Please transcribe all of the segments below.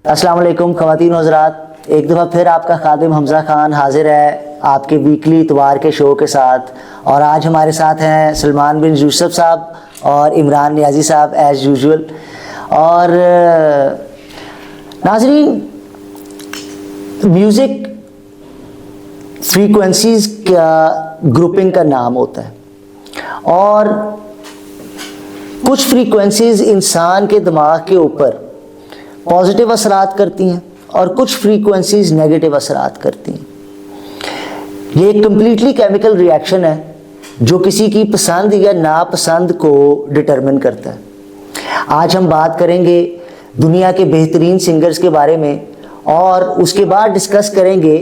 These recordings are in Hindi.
अस्सलाम वालेकुम ख़वातीन और हज़रात, एक दफ़ा फिर आपका खादिम हमज़ा खान हाजिर है आपके वीकली इतवार के शो के साथ। और आज हमारे साथ हैं सलमान बिन यूसुफ साहब और इमरान नियाज़ी साहब एज़ यूजुअल। और नाज़रीन, म्यूज़िक फ्रीक्वेंसीज़ का ग्रुपिंग का नाम होता है और कुछ फ्रीक्वेंसीज़ इंसान के दिमाग के ऊपर पॉजिटिव असरात करती हैं और कुछ फ्रीक्वेंसीज़ नेगेटिव असरात करती हैं। ये एक कम्प्लीटली केमिकल रिएक्शन है जो किसी की पसंद या नापसंद को डिटरमिन करता है। आज हम बात करेंगे दुनिया के बेहतरीन सिंगर्स के बारे में और उसके बाद डिस्कस करेंगे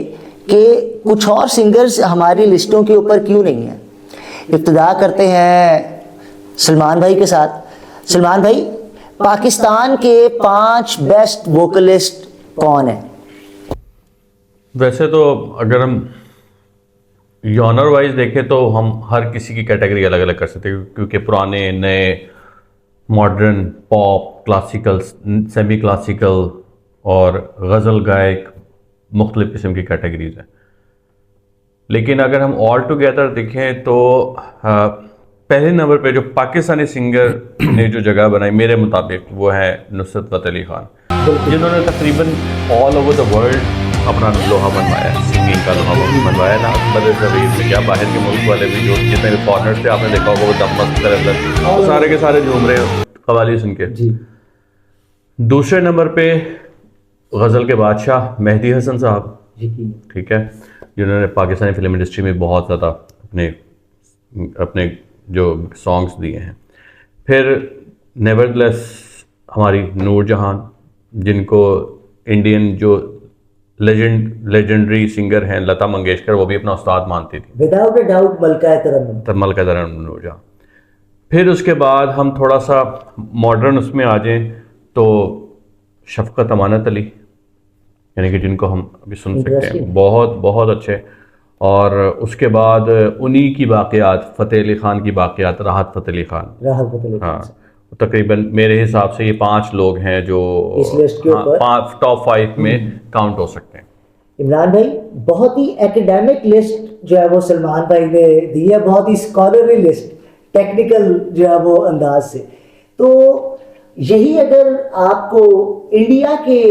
कि कुछ और सिंगर्स हमारी लिस्टों के ऊपर क्यों नहीं हैं। इब्तिदा करते हैं सलमान भाई के साथ। सलमान भाई, पाकिस्तान के 5 बेस्ट वोकलिस्ट कौन है? वैसे तो अगर हम जॉनर वाइज देखें तो हम हर किसी की कैटेगरी अलग अलग कर सकते हैं, क्योंकि पुराने, नए, modern, pop, classical, semi classical और गज़ल गायक मुख्तलिफ़ किस्म की कैटेगरीज हैं। लेकिन अगर हम ऑल टुगेदर देखें तो पहले नंबर पे जो पाकिस्तानी सिंगर ने जो जगह बनाई मेरे मुताबिक वो है नुसरत फ़तेह अली खान, जिन्होंने तकरीबन ऑल ओवर द वर्ल्ड अपना लोहा बनवाया, सिंगिंग का लोहा बनवाया ना। बदल शरीर से क्या, बाहर के मुल्क वाले भी जो जितने भी फॉरनर्स थे आपने देखा होगा वो दम मस्त तरह सारे के सारे झूम रहे कवाली सुन के। दूसरे नंबर पे गज़ल के बादशाह मेहदी हसन साहब, ठीक है, जिन्होंने पाकिस्तानी फिल्म इंडस्ट्री में बहुत ज़्यादा अपने जो सॉन्ग्स दिए हैं। फिर नेवरदलेस हमारी नूर जहान, जिनको इंडियन जो लेजेंडरी सिंगर हैं लता मंगेशकर, वो भी अपना उस्ताद मानती थी, विदाउट अ डाउट मलका तरन्नुम नूर जहां। फिर उसके बाद हम थोड़ा सा मॉडर्न उसमें आ जाएं तो शफ़क़त अमानत अली, यानी कि जिनको हम अभी सुन सकते हैं, बहुत बहुत अच्छे। और उसके बाद उन्हीं की बाक़ियात, फ़तेह अली ख़ान की बाक़ियात, राहत फ़तेह अली ख़ान। हाँ, तकरीबन मेरे हिसाब से ये 5 लोग हैं जो इस लिस्ट के ऊपर टॉप 5 में काउंट हो सकते हैं। इमरान भाई, बहुत ही एकेडमिक लिस्ट जो है वो सलमान भाई ने दी है, बहुत ही स्कॉलरली लिस्ट, टेक्निकल जो है वो अंदाज से। तो यही अगर आपको इंडिया के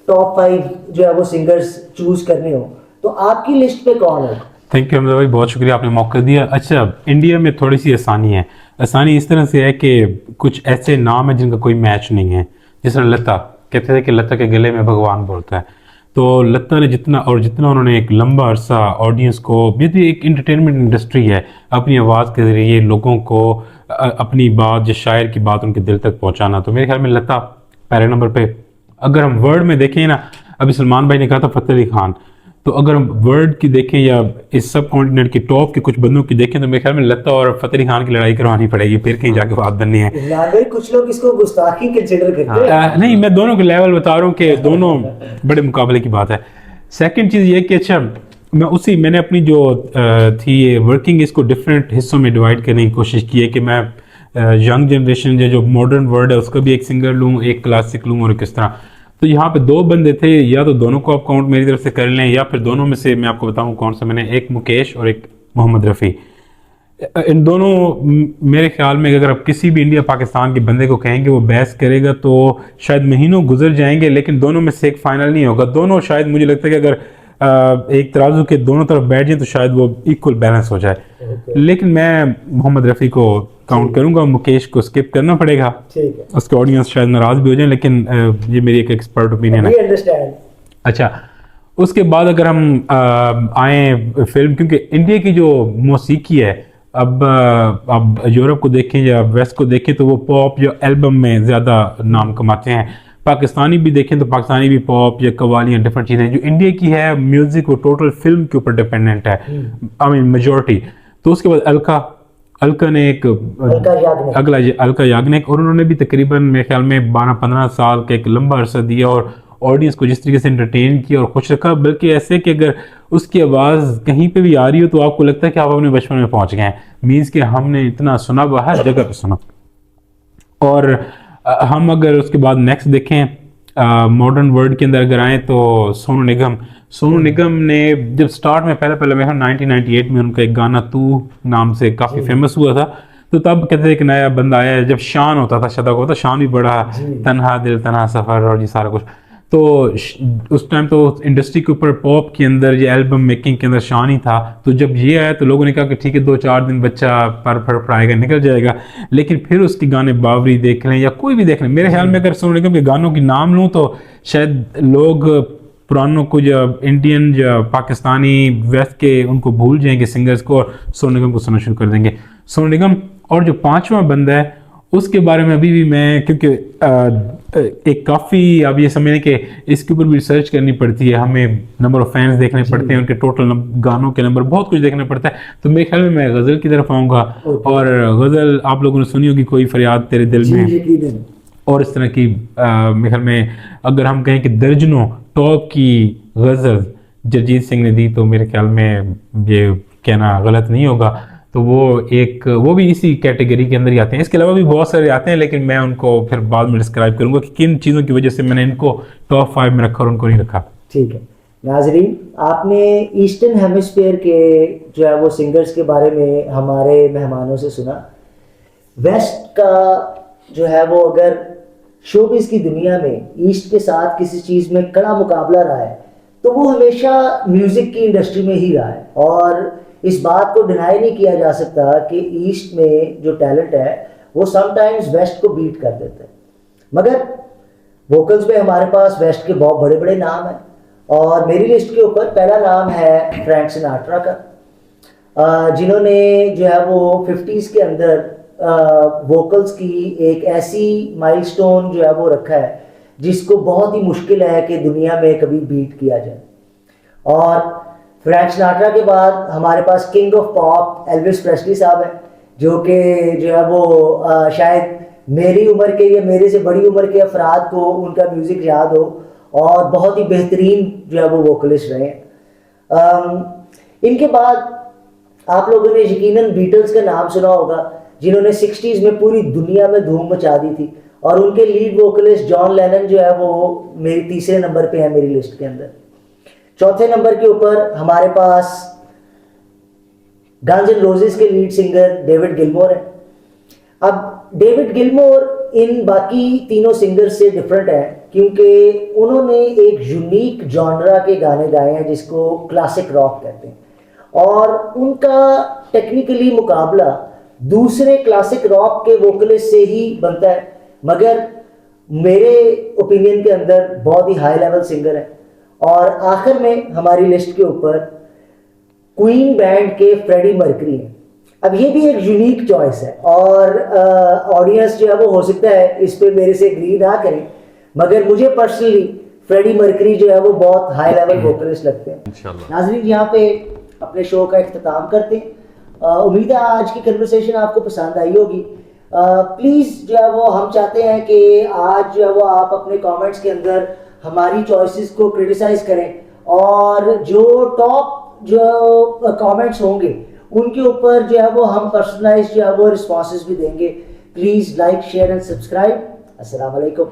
टॉप 5 जो है वो सिंगर्स चूज करने हो तो आपकी लिस्ट पे कौन है? थैंक यू हमजा भाई, बहुत शुक्रिया, आपने मौका दिया। अच्छा, इंडिया में थोड़ी सी आसानी है। आसानी इस तरह से है कि कुछ ऐसे नाम हैं जिनका कोई मैच नहीं है। जिस तरह लता, कहते थे कि लता के गले में भगवान बोलता है। तो लता ने जितना उन्होंने एक लंबा अरसा ऑडियंस को, ये भी एक इंटरटेनमेंट इंडस्ट्री है, अपनी आवाज़ के ज़रिए लोगों को अपनी बात, जो शायर की बात उनके दिल तक पहुँचाना। तो मेरे ख्याल में लता पहले नंबर पे। अगर हम वर्ल्ड में देखें ना, अभी सलमान भाई ने कहा था फ़तेह अली खान, तो अगर हम वर्ल्ड की देखें या इस सब कॉन्टिनेंट की टॉप के कुछ बंदों की देखें तो मेरे ख्याल में लता और फ़तेह अली खान की लड़ाई करवानी पड़ेगी, फिर कहीं जाके बात बननी है। कुछ लोग इसको गुस्ताखी कंसिडर करते हैं। नहीं, मैं दोनों के लेवल बता रहा हूँ कि दोनों बड़े मुकाबले की बात है। सेकंड चीज़ ये कि अच्छा, मैंने अपनी जो थी ये वर्किंग, इसको डिफरेंट हिस्सों में डिवाइड करने की कोशिश की है कि मैं यंग जनरेशन जो मॉडर्न वर्ल्ड है उसका भी एक सिंगर लूँ, एक क्लासिक लूँ और किस तरह। तो यहाँ पे 2 बंदे थे, या तो दोनों को आप काउंट मेरी तरफ से कर लें, या फिर दोनों में से मैं आपको बताऊँ कौन सा मैंने, एक मुकेश और एक मोहम्मद रफ़ी। इन दोनों मेरे ख्याल में अगर आप किसी भी इंडिया पाकिस्तान के बंदे को कहेंगे वो बहस करेगा तो शायद महीनों गुजर जाएंगे, लेकिन दोनों में से एक फाइनल नहीं होगा। दोनों शायद, मुझे लगता है कि अगर एक तराजू के दोनों तरफ बैठ जाए तो शायद वो इक्वल बैलेंस हो जाए। लेकिन मैं मोहम्मद रफ़ी को काउंट करूंगा, मुकेश को स्किप करना पड़ेगा, उसके ऑडियंस शायद नाराज भी हो जाए, लेकिन ये मेरी एक एक्सपर्ट ओपिनियन है। अच्छा, उसके बाद अगर हम आए फिल्म, क्योंकि इंडिया की जो मौसीकी है, अब यूरोप को देखें या वेस्ट को देखें तो वो पॉप या एल्बम में ज़्यादा नाम कमाते हैं। पाकिस्तानी भी देखें तो पाकिस्तानी भी पॉप या कवालियाँ, डिफरेंट चीज़ें। जो इंडिया की है म्यूज़िक, वो टोटल फिल्म के ऊपर डिपेंडेंट है, आई मीन मेजॉरिटी। तो उसके बाद अलका ने एक अलका याग्निक, और उन्होंने भी तकरीबन मेरे ख्याल में 12-15 साल का एक लंबा अरसा दिया और ऑडियंस को जिस तरीके से एंटरटेन किया और खुश रखा, बल्कि ऐसे कि अगर उसकी आवाज़ कहीं पे भी आ रही हो तो आपको लगता है कि आप अपने बचपन में पहुंच गए हैं। मीन्स कि हमने इतना सुना, हर जगह पे सुना। और हम अगर उसके बाद नेक्स्ट देखें मॉडर्न वर्ल्ड के अंदर अगर आए तो सोनू निगम ने जब स्टार्ट में पहले मैं 1998 में उनका एक गाना तू नाम से काफ़ी फेमस हुआ था, तो तब कहते थे एक नया बंदा आया है। जब शान होता था शदा को, तो शान भी बड़ा तन्हा दिल तन्हा सफ़र और ये सारा कुछ, तो उस टाइम तो इंडस्ट्री के ऊपर पॉप के अंदर ये एल्बम मेकिंग के अंदर शान ही था। तो जब ये आया तो लोगों ने कहा कि ठीक है 2-4 दिन बच्चा पढ़ाएगा निकल जाएगा, लेकिन फिर उसके गाने बावरी देख लें या कोई भी देख लें, मेरे ख्याल में अगर सोनू निगम के गानों के नाम लूँ तो शायद लोग पुरानों को या इंडियन या पाकिस्तानी वेस्ट के उनको भूल जाएंगे सिंगर्स को और सोनू निगम को सुनना शुरू कर देंगे। सोनू निगम और जो 5वां बंदा है उसके बारे में अभी भी मैं, क्योंकि एक काफ़ी आप ये समझें कि इसके ऊपर भी रिसर्च करनी पड़ती है, हमें नंबर ऑफ फैंस देखने पड़ते हैं, उनके टोटल गानों के नंबर, बहुत कुछ देखना पड़ता है। तो मेरे ख्याल में मैं गज़ल की तरफ आऊँगा, और गज़ल आप लोगों ने सुनी होगी, कोई फरियाद तेरे दिल में और इस तरह की मेरे ख्याल में अगर हम कहें कि दर्जनों टॉप की गज़ल जगजीत सिंह ने दी, तो मेरे ख्याल में ये कहना गलत नहीं होगा। तो वो भी इसी कैटेगरी के अंदर ही आते हैं। इसके अलावा भी बहुत सारे आते हैं, लेकिन मैं उनको फिर बाद में डिस्क्राइब करूंगा कि किन चीज़ों की वजह से मैंने इनको टॉप 5 में रखा और उनको नहीं रखा। ठीक है नाजरीन, आपने ईस्टर्न हेमिस्फीयर के जो है वो सिंगर्स के बारे में हमारे मेहमानों से सुना। वेस्ट का जो है वो अगर शोबिज़ की दुनिया में ईस्ट के साथ किसी चीज़ में कड़ा मुकाबला रहा है तो वो हमेशा म्यूज़िक की इंडस्ट्री में ही रहा है, और इस बात को डिनाई नहीं किया जा सकता कि ईस्ट में जो टैलेंट है वो समटाइम्स वेस्ट को बीट कर देता है। मगर वोकल्स में हमारे पास वेस्ट के बहुत बड़े बड़े नाम हैं, और मेरी लिस्ट के ऊपर पहला नाम है फ्रैंक सिनाट्रा का, जिन्होंने जो है वो 50s के अंदर वोकल्स की एक ऐसी माइलस्टोन जो है वो रखा है जिसको बहुत ही मुश्किल है कि दुनिया में कभी बीट किया जाए। और फ्रैंक सिनाट्रा के बाद हमारे पास king of pop Elvis Presley साहब हैं, जो कि जो है वो शायद मेरी उम्र के या मेरे से बड़ी उम्र के अफराद को उनका म्यूज़िक याद हो, और बहुत ही बेहतरीन जो है वो वोकलिस्ट रहे हैं। इनके बाद आप लोगों ने यकीनन बीटल्स का नाम सुना होगा, जिन्होंने 60s में पूरी दुनिया में धूम मचा दी थी, और उनके लीड वोकलिस्ट जॉन लेनन जो है वो मेरे तीसरे नंबर पे है मेरी लिस्ट के अंदर। चौथे नंबर के ऊपर हमारे पास गन्स एंड रोजेस के लीड सिंगर डेविड गिलमोर है। अब डेविड गिलमोर इन बाकी तीनों सिंगर्स से डिफरेंट है, क्योंकि उन्होंने एक यूनिक जॉनरा के गाने गाए हैं जिसको क्लासिक रॉक कहते हैं, और उनका टेक्निकली मुकाबला दूसरे क्लासिक रॉक के वोकलिस्ट से ही बनता है, मगर मेरे ओपिनियन के अंदर बहुत ही हाई लेवल सिंगर है। और आखिर में हमारी लिस्ट के ऊपर क्वीन बैंड के फ्रेडी मर्करी हैं। अब ये भी एक यूनिक चॉइस है, और ऑडियंस जो है वो हो सकता है इस पे मेरे से एग्री ना करें, मगर मुझे पर्सनली फ्रेडी मर्करी जो है वो बहुत हाई लेवल वोकलिस्ट लगते हैं। इंशाल्लाह नाज़रीन, यहाँ पे अपने शो का इख्तिताम करते हैं। उम्मीद है आज की कन्वर्सेशन आपको पसंद आई होगी। प्लीज़ जो है वो हम चाहते हैं कि आज जो है वो आप अपने कमेंट्स के अंदर हमारी चॉइसेस को क्रिटिसाइज करें, और जो टॉप जो कमेंट्स होंगे उनके ऊपर जो है वो हम पर्सनलाइज जो है वो रिस्पॉन्सेस भी देंगे। Please like share and subscribe. अस्सलाम वालेकुम।